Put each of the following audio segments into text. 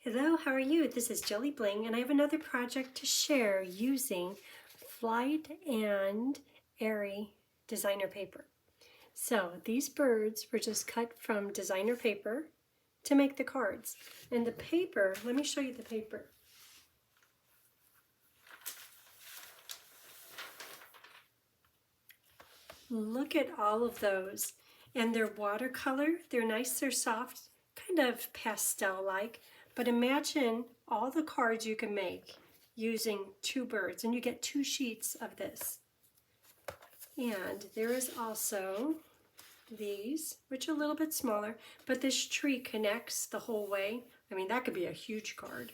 Hello, how are you? This is JilliBling, and I have another project to share using Flight and Airy designer paper. So these birds were just cut from designer paper to make the cards. And the paper, let me show you the paper. Look at all of those. And they're watercolor, they're nice, they're soft, kind of pastel-like. But imagine all the cards you can make using two birds, and you get two sheets of this. And there is also these, which are a little bit smaller, but this tree connects the whole way. I mean, that could be a huge card.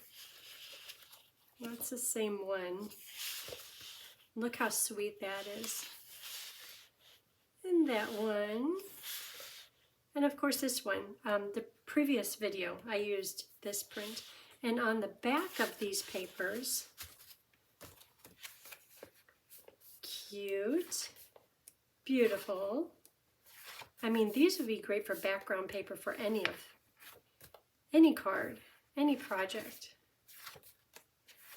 That's the same one. Look how sweet that is. And that one. And of course this one, the previous video I used this print. And on the back of these papers, cute, beautiful. I mean, these would be great for background paper for any card, any project.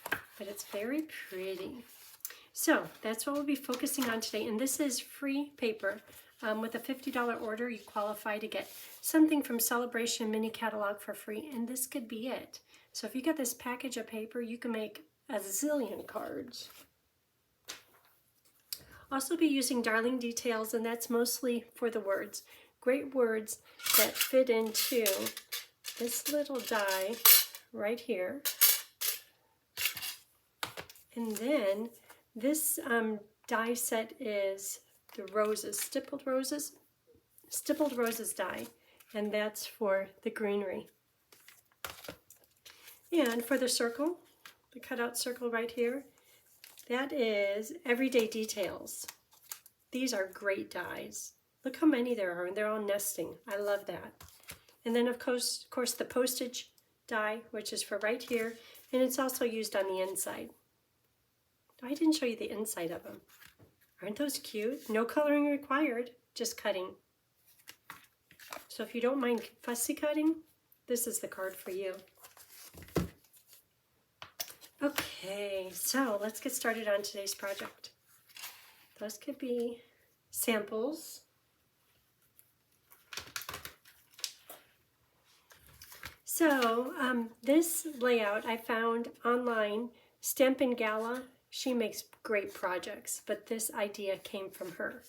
But it's very pretty. So that's what we'll be focusing on today. And this is free paper. With a $50 order, you qualify to get something from Sale-a-bration mini catalog for free, and this could be it. So if you get this package of paper, you can make a zillion cards. Also be using Darling Details, and that's mostly for the words. Great words that fit into this little die right here. And then this die set is the roses, stippled roses die, and that's for the greenery. And for the circle, the cutout circle right here, that is Everyday Details. These are great dies. Look how many there are, and they're all nesting. I love that. And then of course the postage die, which is for right here, and it's also used on the inside. I didn't show you the inside of them. Aren't those cute? No coloring required, just cutting. So if you don't mind fussy cutting, this is the card for you. Okay, so let's get started on today's project. Those could be samples. So this layout I found online, Stampin Gala. She makes great projects, but this idea came from her.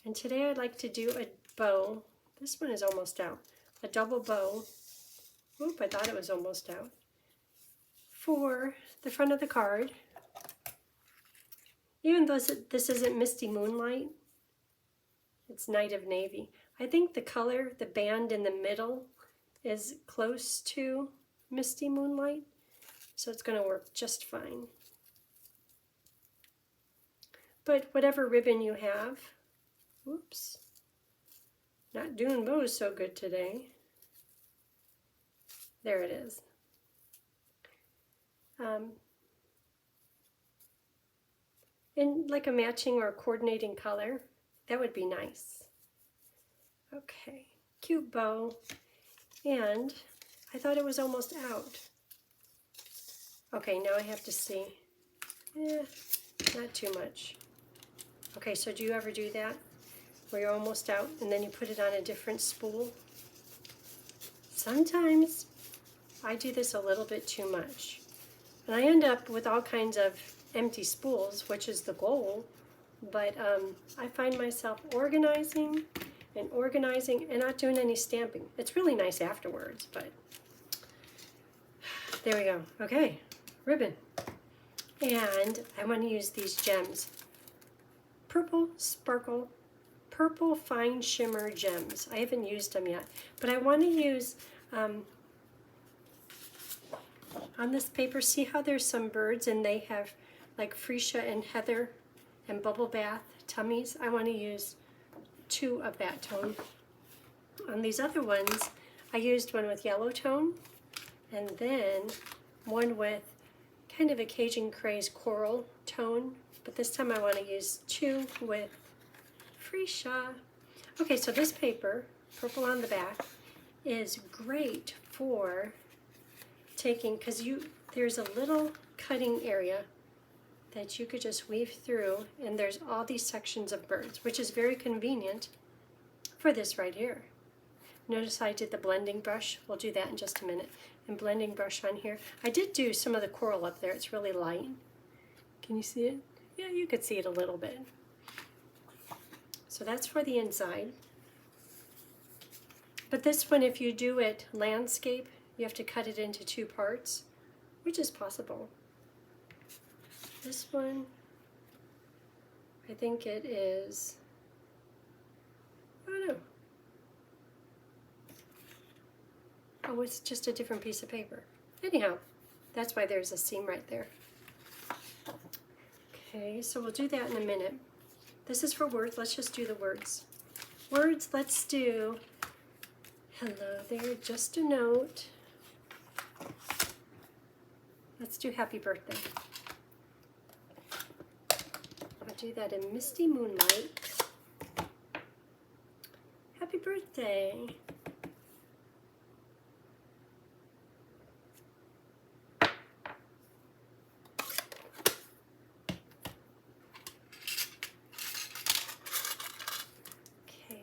And today I'd like to do a bow. This one is almost out. A double bow. Oop, I thought it was almost out. For the front of the card. Even though this isn't Misty Moonlight, it's Night of Navy. I think the color, the band in the middle, is close to Misty Moonlight, so it's going to work just fine. But whatever ribbon you have, whoops, not doing bows so good today. There it is. In like a matching or coordinating color, that would be nice. Okay, cute bow. And I thought it was almost out. Okay, now I have to see. Not too much. Okay, so do you ever do that? Where you're almost out and then you put it on a different spool? Sometimes I do this a little bit too much. And I end up with all kinds of empty spools, which is the goal. But I find myself organizing and not doing any stamping. It's really nice afterwards, but there we go. Okay, ribbon. And I want to use these gems. Purple Sparkle, Purple Fine Shimmer Gems. I haven't used them yet, but I want to use, on this paper, see how there's some birds and they have like freesia and heather and bubble bath tummies? I want to use 2 of that tone. On these other ones, I used one with yellow tone and then one with kind of a Cajun Craze coral tone, but this time I want to use 2 with freesia. Okay, so this paper, purple on the back, is great for taking, because there's a little cutting area that you could just weave through, and there's all these sections of birds, which is very convenient for this right here. Notice I did the blending brush. We'll do that in just a minute. And blending brush on here. I did do some of the coral up there. It's really light. Can you see it? Yeah, you could see it a little bit. So that's for the inside. But this one, if you do it landscape, you have to cut it into 2 parts, which is possible. This one, I think it is, I don't know. Oh, it's just a different piece of paper. Anyhow, that's why there's a seam right there. Okay, so we'll do that in a minute. This is for words. Let's just do the words. Words, let's do, hello there, just a note. Let's do happy birthday. I'll do that in Misty Moonlight. Happy birthday.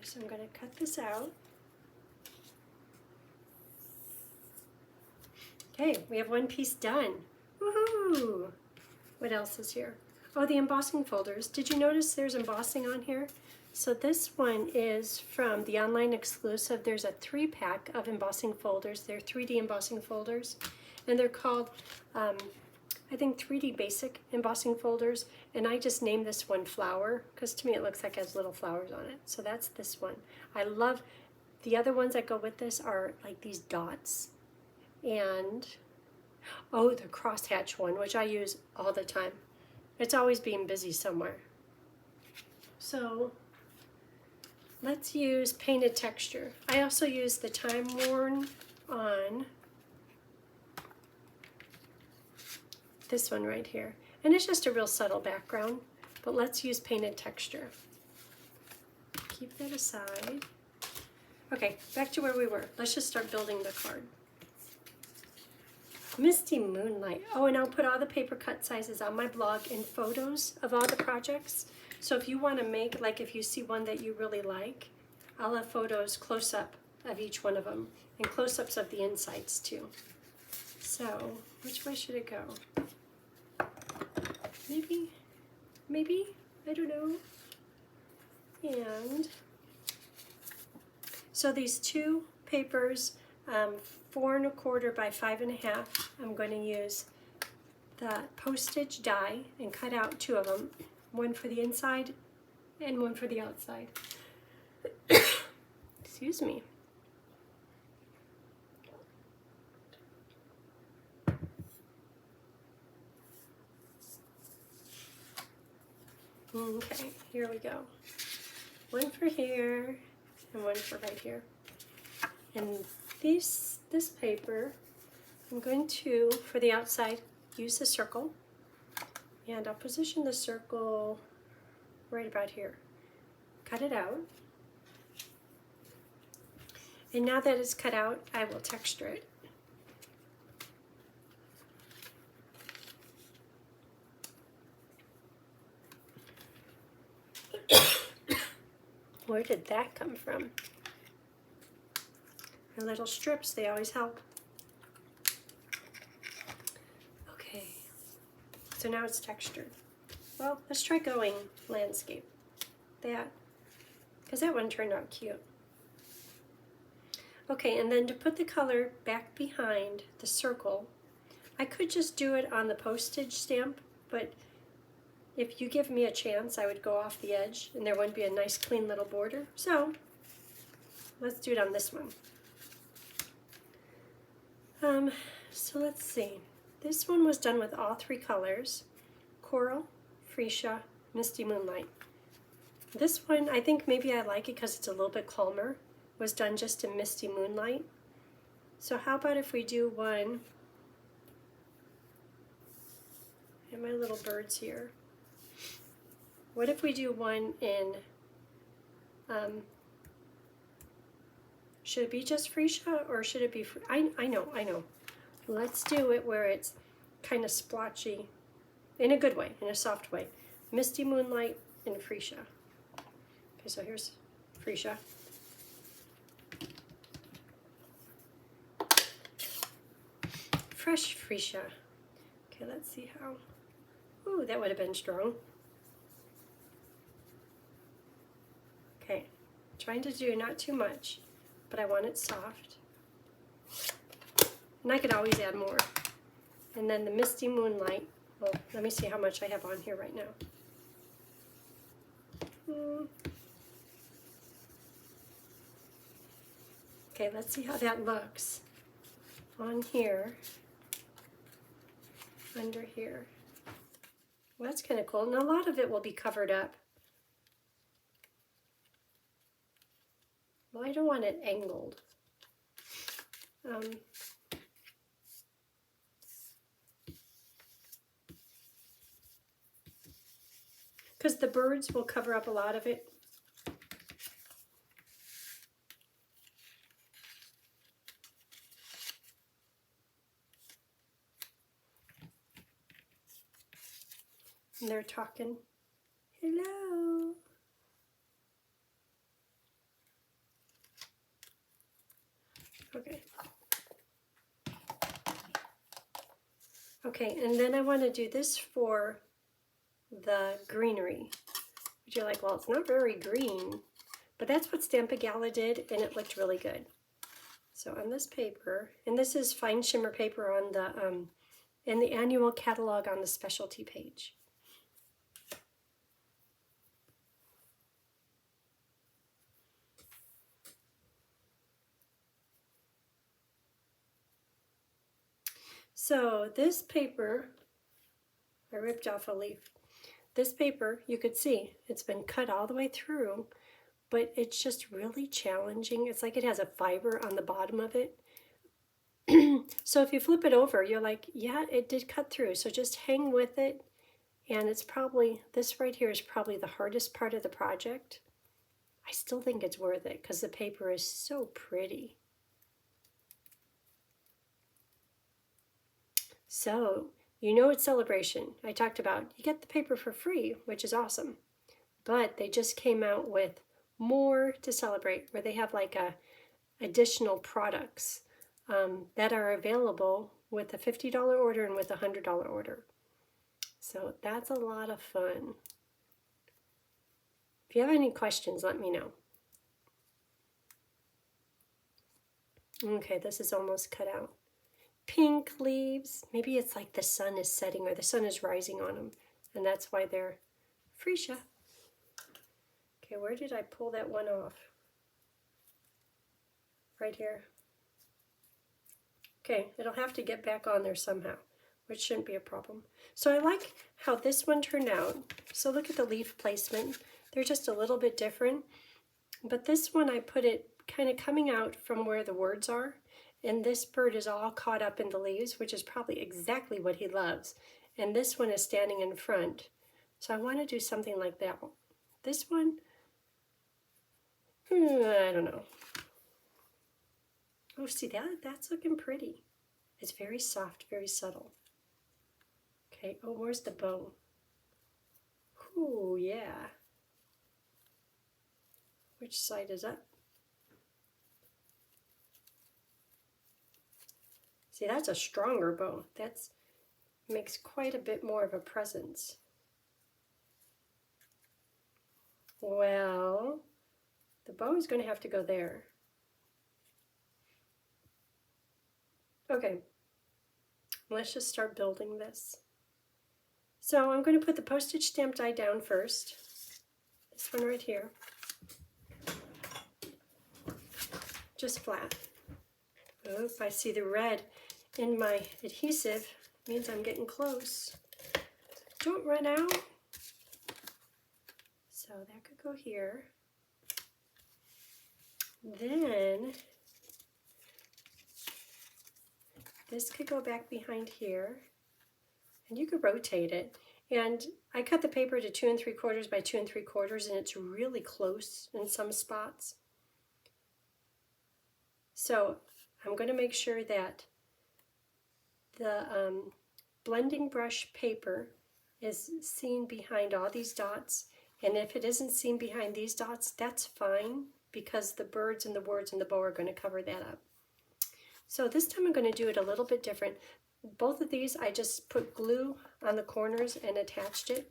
So I'm going to cut this out. Okay, we have one piece done. Woohoo! What else is here? Oh, the embossing folders. Did you notice there's embossing on here? So this one is from the online exclusive. There's a 3-pack of embossing folders. They're 3D embossing folders, and they're called I think 3D basic embossing folders, and I just named this one flower because to me it looks like it has little flowers on it. So that's this one. I love the other ones that go with this are like these dots, and oh, the crosshatch one, which I use all the time. It's always being busy somewhere. So let's use painted texture. I also use the Time Worn on this one right here. And it's just a real subtle background, but let's use painted texture. Keep that aside. Okay, back to where we were. Let's just start building the card. Misty Moonlight. Oh, and I'll put all the paper cut sizes on my blog and photos of all the projects. So if you want to make, like if you see one that you really like, I'll have photos close up of each one of them and close-ups of the insides too. So which way should it go? Maybe, I don't know. And so these 2 papers, 4 1/4 by 5 1/2, I'm going to use the postage die and cut out 2 of them, one for the inside and one for the outside. Excuse me. Okay, here we go. One for here and one for right here. And this paper, I'm going to, for the outside, use a circle. And I'll position the circle right about here. Cut it out. And now that it's cut out, I will texture it. Where did that come from? My little strips, they always help. Okay, so now it's textured. Well, let's try going landscape. Because that one turned out cute. Okay, and then to put the color back behind the circle, I could just do it on the postage stamp, but if you give me a chance, I would go off the edge and there wouldn't be a nice clean little border. So let's do it on this one. So let's see. This one was done with all 3 colors: Coral, Freesia, Misty Moonlight. This one, I think maybe I like it because it's a little bit calmer, was done just in Misty Moonlight. So how about if we do one, and my little birds here. What if we do one in, should it be just Freesia or should it be, I know. Let's do it where it's kind of splotchy, in a good way, in a soft way. Misty, Moonlight, and Freesia. Okay, so here's Freesia. Fresh Freesia. Okay, let's see how. Ooh, that would have been strong. Okay, trying to do not too much, but I want it soft. And I could always add more. And then the Misty Moonlight. Well, let me see how much I have on here right now. Okay, let's see how that looks on here, under here. Well, that's kind of cool. And a lot of it will be covered up. Well, I don't want it angled. Because the birds will cover up a lot of it. And they're talking, hello. Okay. Okay, and then I want to do this for the greenery. But you're like, well, it's not very green. But that's what Stampin' Gala did, and it looked really good. So on this paper, and this is fine shimmer paper on the in the annual catalog on the specialty page. So this paper, I ripped off a leaf. This paper, you could see, it's been cut all the way through, but it's just really challenging. It's like it has a fiber on the bottom of it. So if you flip it over, you're like, yeah, it did cut through. So just hang with it. And it's probably, this right here is probably the hardest part of the project. I still think it's worth it because the paper is so pretty. So, you know it's Celebration. I talked about you get the paper for free, which is awesome. But they just came out with more to celebrate, where they have like additional products that are available with a $50 order and with a $100 order. So that's a lot of fun. If you have any questions, let me know. Okay, this is almost cut out. Pink leaves. Maybe it's like the sun is setting or the sun is rising on them, and that's why they're freesia. Okay, where did I pull that one off? Right here. Okay, it'll have to get back on there somehow, which shouldn't be a problem. So I like how this one turned out. So look at the leaf placement. They're just a little bit different. But this one, I put it kind of coming out from where the words are. And this bird is all caught up in the leaves, which is probably exactly what he loves. And this one is standing in front. So I want to do something like that. This one, I don't know. Oh, see, that's looking pretty. It's very soft, very subtle. Okay, oh, where's the bow? Ooh, yeah. Which side is up? See, that's a stronger bow. That makes quite a bit more of a presence. Well, the bow is going to have to go there. Okay, let's just start building this. So I'm going to put the postage stamp die down first. This one right here. Just flat. Oh, if I see the red in my adhesive, it means I'm getting close. Don't run out. So that could go here. Then this could go back behind here, and you could rotate it. And I cut the paper to 2 3/4 by 2 3/4, and it's really close in some spots. So I'm going to make sure that the blending brush paper is seen behind all these dots, and if it isn't seen behind these dots, that's fine, because the birds and the words and the bow are going to cover that up. So this time I'm going to do it a little bit different. Both of these I just put glue on the corners and attached it,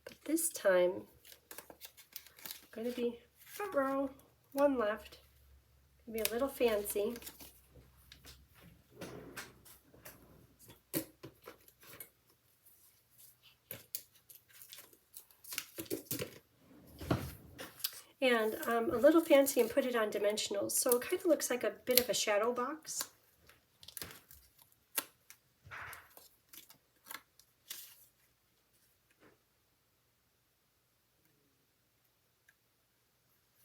but this time I'm going to be front row, one left, be a little fancy. And a little fancy and put it on dimensionals, so it kind of looks like a bit of a shadow box.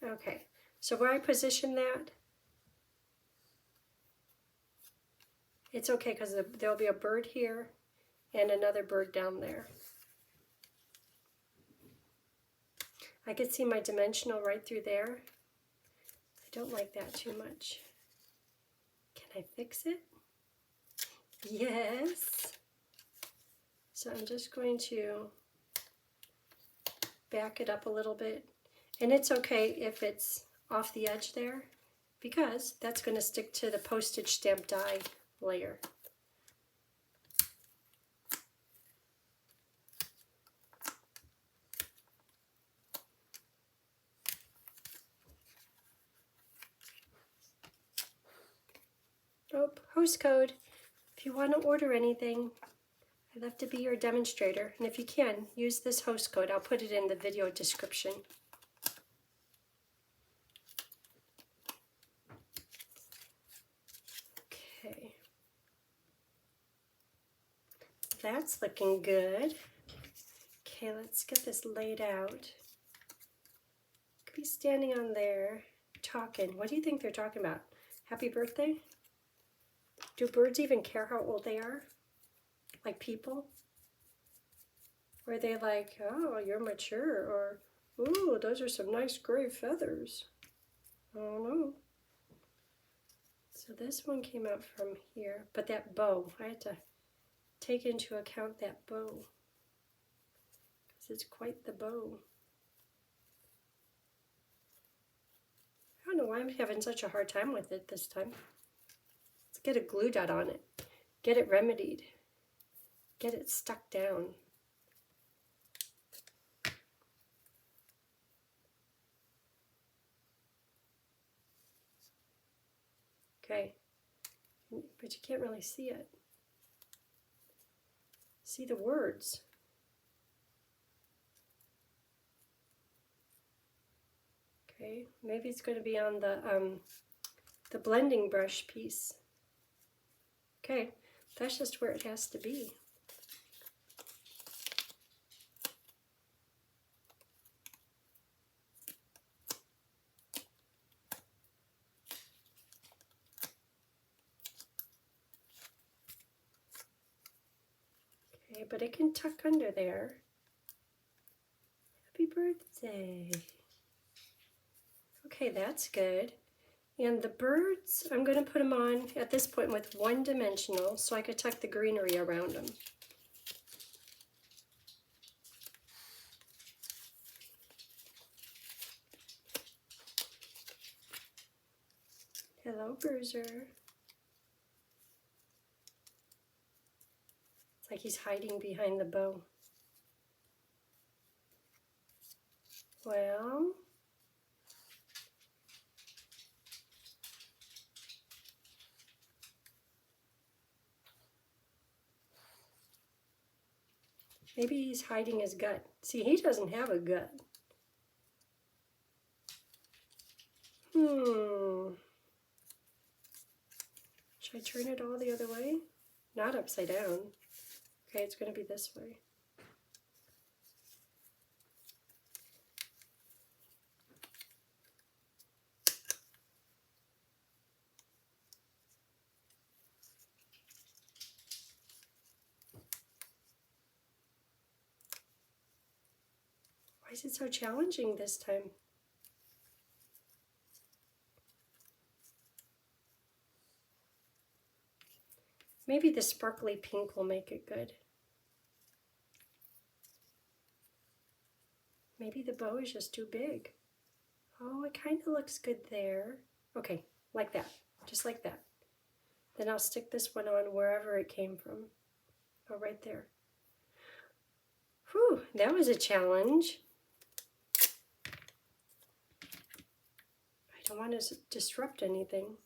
Okay, so where I position that, it's okay because there'll be a bird here and another bird down there. I could see my dimensional right through there. I don't like that too much. Can I fix it? Yes. So I'm just going to back it up a little bit. And it's okay if it's off the edge there, because that's going to stick to the postage stamp die layer. Oh, host code. If you want to order anything, I'd love to be your demonstrator. And if you can, use this host code. I'll put it in the video description. Okay. That's looking good. Okay, let's get this laid out. Could be standing on there, talking. What do you think they're talking about? Happy birthday? Do birds even care how old they are? Like people? Or are they like, oh, you're mature, or, ooh, those are some nice gray feathers? I don't know. So this one came out from here, but that bow, I had to take into account that bow, because it's quite the bow. I don't know why I'm having such a hard time with it this time. Let's get a glue dot on it, get it remedied, get it stuck down. Okay, but you can't really see it. See the words. Okay, maybe it's going to be on the blending brush piece. Okay, that's just where it has to be. Okay, but it can tuck under there. Happy birthday. Okay, that's good. And the birds, I'm going to put them on at this point with one dimensional so I could tuck the greenery around them. Hello, Bruiser. It's like he's hiding behind the bow. Well, maybe he's hiding his gut. See, he doesn't have a gut. Should I turn it all the other way? Not upside down. Okay, it's going to be this way. Why is it so challenging this time? Maybe the sparkly pink will make it good. Maybe the bow is just too big. Oh, it kind of looks good there. Okay, like that, just like that. Then I'll stick this one on wherever it came from. Oh, right there. Whew, that was a challenge. I don't want to disrupt anything.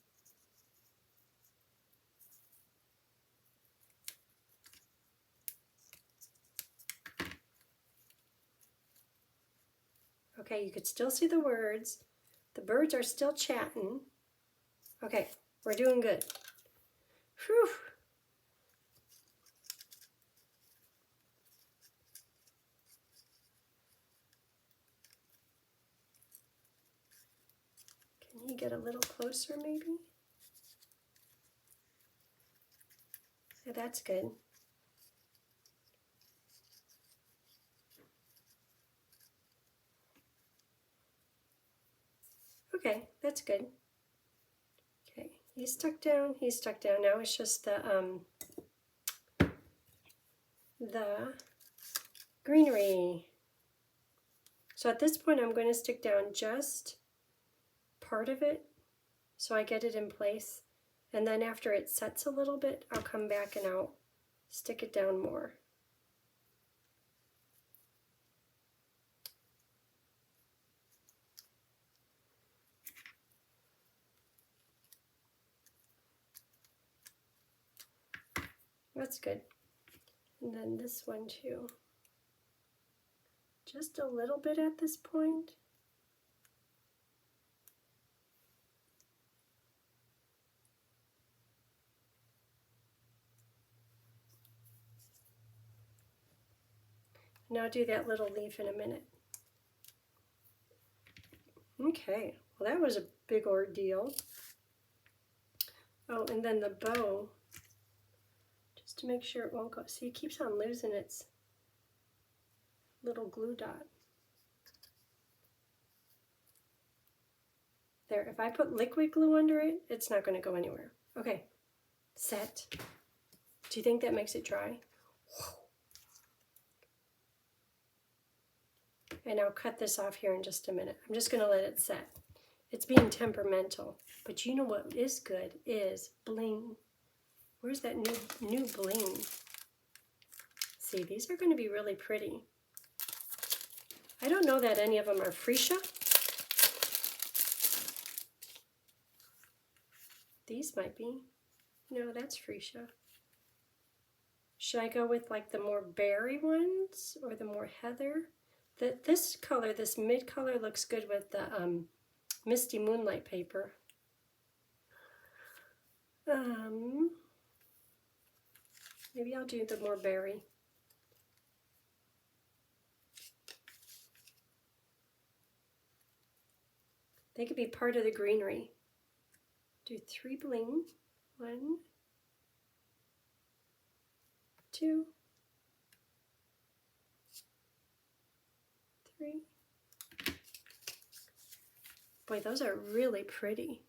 Okay, you could still see the words. The birds are still chatting. Okay, we're doing good. Whew. Can you get a little closer maybe? Yeah, that's good. Okay, that's good. Okay, he's stuck down, he's stuck down. Now it's just the greenery. So at this point I'm going to stick down just part of it so I get it in place. And then after it sets a little bit, I'll come back and I'll stick it down more. That's good. And then this one too. Just a little bit at this point. And I'll do that little leaf in a minute. Okay, well that was a big ordeal. Oh, and then the bow, just to make sure it won't go. See, it keeps on losing its little glue dot. There, if I put liquid glue under it, it's not going to go anywhere. Okay, set. Do you think that makes it dry? And I'll cut this off here in just a minute. I'm just going to let it set. It's being temperamental, but you know what is good is bling. Where's that new bling? See, these are going to be really pretty. I don't know that any of them are freesia. These might be. No, that's freesia. Should I go with like the more berry ones or the more heather? This color, this mid color, looks good with the Misty Moonlight paper. Maybe I'll do the more berry. They could be part of the greenery. Do 3 bling. 1, 2, 3. Boy, those are really pretty.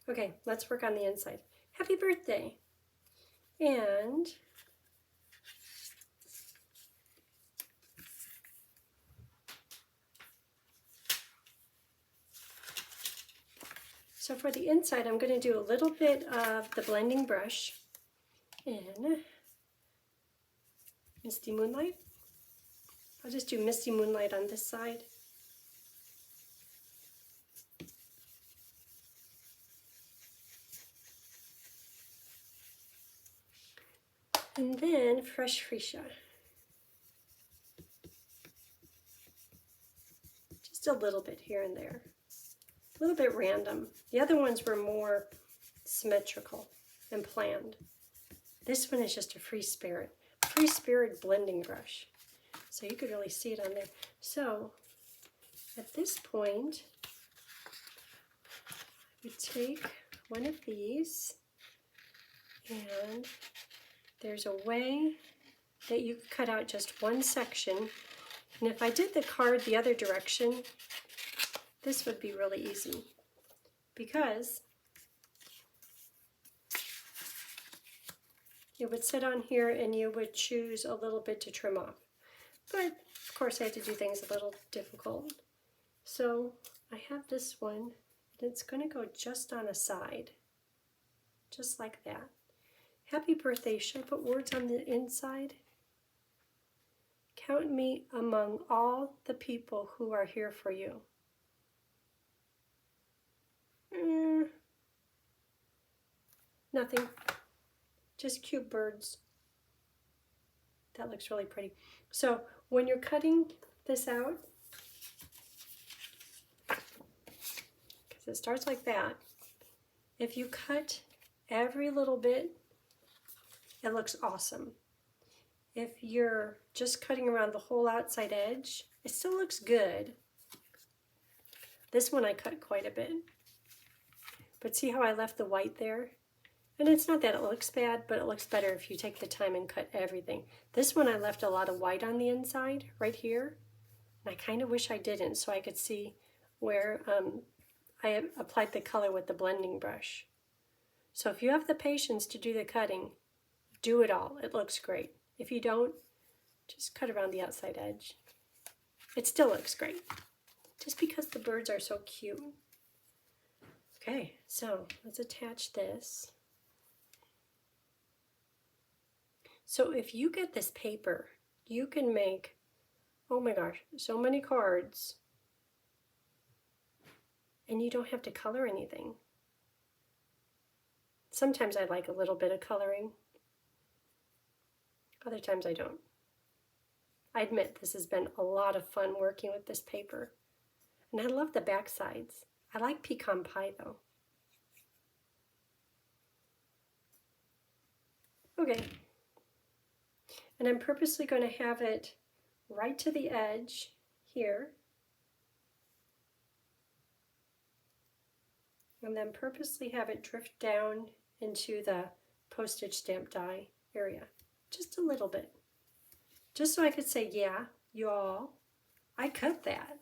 Okay, let's work on the inside. Happy birthday. And so for the inside, I'm going to do a little bit of the blending brush in Misty Moonlight. I'll just do Misty Moonlight on this side. And then fresh freesia. Just a little bit here and there. A little bit random. The other ones were more symmetrical and planned. This one is just a free spirit blending brush. So you could really see it on there. So at this point, I would take one of these, and there's a way that you could cut out just one section. And if I did the card the other direction, this would be really easy, because it would sit on here and you would choose a little bit to trim off. But of course I had to do things a little difficult. So I have this one, and it's going to go just on a side, just like that. Happy birthday. Should I put words on the inside? Count me among all the people who are here for you. Nothing. Just cute birds. That looks really pretty. So when you're cutting this out, because it starts like that, if you cut every little bit, it looks awesome. If you're just cutting around the whole outside edge, it still looks good. This one I cut quite a bit. But see how I left the white there? And it's not that it looks bad, but it looks better if you take the time and cut everything. This one I left a lot of white on the inside, right here. And I kind of wish I didn't, so I could see where I applied the color with the blending brush. So if you have the patience to do the cutting, do it all. It looks great. If you don't, just cut around the outside edge. It still looks great, just because the birds are so cute. Okay, so let's attach this. So if you get this paper, you can make, oh my gosh, so many cards, and you don't have to color anything. Sometimes I like a little bit of coloring. Other times I don't. I admit this has been a lot of fun working with this paper. And I love the back sides. I like pecan pie though. Okay. And I'm purposely going to have it right to the edge here. And then purposely have it drift down into the postage stamp die area. Just a little bit. Just so I could say, yeah, y'all, I cut that.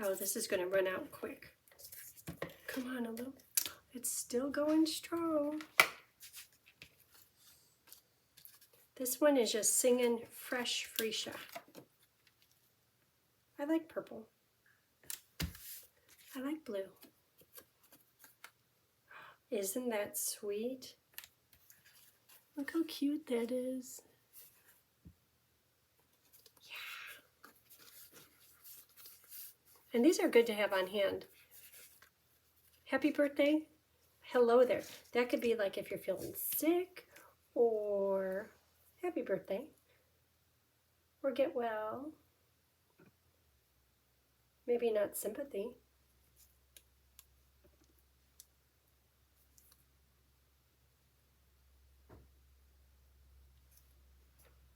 Oh, this is going to run out quick. Come on, a little. It's still going strong. This one is just singing fresh freesia. I like purple. I like blue. Isn't that sweet? Look how cute that is. Yeah. And these are good to have on hand. Happy birthday. Hello there. That could be like if you're feeling sick, or happy birthday, or get well. Maybe not sympathy.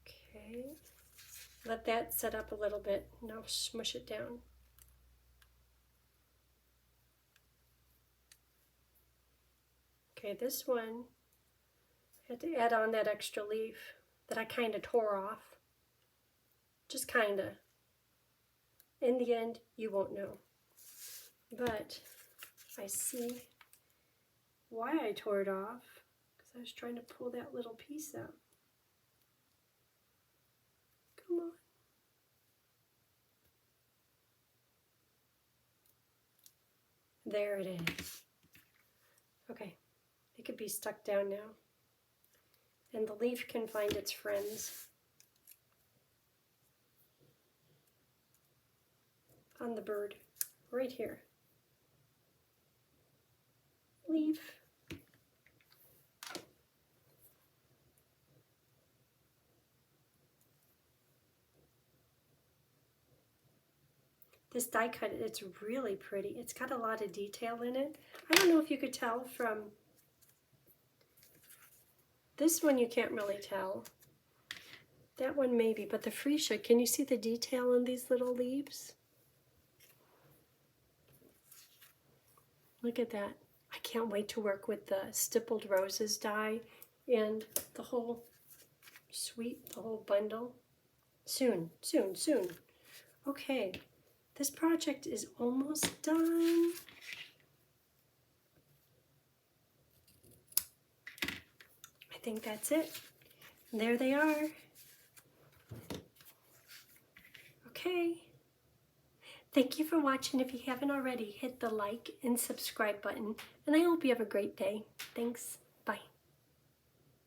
Okay, let that set up a little bit. Now smush it down. Okay, this one, I had to add on that extra leaf that I kind of tore off. Just kind of. In the end, you won't know. But I see why I tore it off, because I was trying to pull that little piece out. Come on. There it is. Okay, it could be stuck down now. And the leaf can find its friends on the bird, right here. Leaf. This die cut, it's really pretty. It's got a lot of detail in it. I don't know if you could tell from this one, you can't really tell. That one maybe, but the freesia, can you see the detail in these little leaves? Look at that. I can't wait to work with the stippled roses die and the whole sweep the whole bundle. Soon, soon, soon. Okay, this project is almost done. I think that's it. There they are. Okay. Thank you for watching. If you haven't already, hit the like and subscribe button. And I hope you have a great day. Thanks.